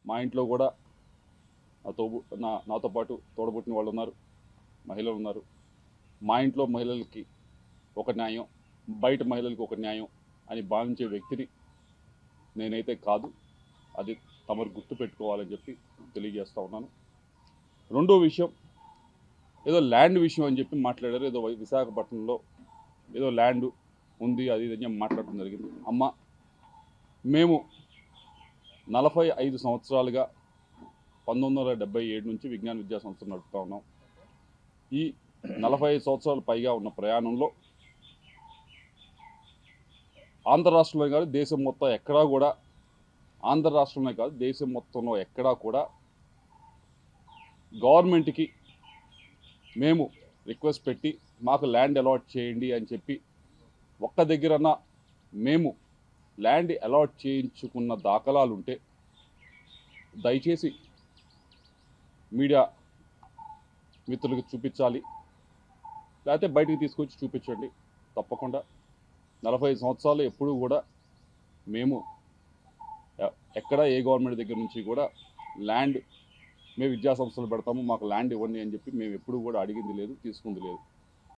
మా ఇంట్లో కూడా నాతో పాటు తోడబుట్టిన వాళ్ళు ఉన్నారు, మహిళలు ఉన్నారు. మా ఇంట్లో మహిళలకి ఒక న్యాయం, బయట మహిళలకు ఒక న్యాయం అని భావించే వ్యక్తిని నేనైతే కాదు. అది తమరు గుర్తుపెట్టుకోవాలని చెప్పి తెలియజేస్తూ ఉన్నాను. రెండో విషయం, ఏదో ల్యాండ్ విషయం అని చెప్పి మాట్లాడారు. ఏదో విశాఖపట్నంలో ఏదో ల్యాండ్ ఉంది అది ఇది అని మాట్లాడటం జరిగింది. అమ్మ, మేము 45 సంవత్సరాలుగా 1977 నుంచి విజ్ఞాన విద్యా సంస్థలు నడుపుతూ ఉన్నాం. ఈ 45 సంవత్సరాలు పైగా ఉన్న ప్రయాణంలో ఆంధ్ర రాష్ట్రంలో కాదు దేశం మొత్తం ఎక్కడా కూడా, ఆంధ్ర రాష్ట్రంలో కాదు దేశం మొత్తంలో ఎక్కడా కూడా గవర్నమెంట్కి మేము రిక్వెస్ట్ పెట్టి మాకు ల్యాండ్ అలాట్ చేయండి అని చెప్పి ఒక్క దగ్గరన్నా మేము ల్యాండ్ అలాట్ చేయించుకున్న దాఖలాలు ఉంటే దయచేసి మీడియా మిత్రులకు చూపించాలి, లేకపోతే బయటికి తీసుకొచ్చి చూపించండి. తప్పకుండా 45 సంవత్సరాలు ఎప్పుడూ కూడా మేము ఎక్కడ ఏ గవర్నమెంట్ దగ్గర నుంచి కూడా ల్యాండ్ మేము విద్యా సంస్థలు పెడతాము మాకు ల్యాండ్ ఇవ్వండి అని చెప్పి మేము ఎప్పుడూ కూడా అడిగింది లేదు, తీసుకుంది లేదు.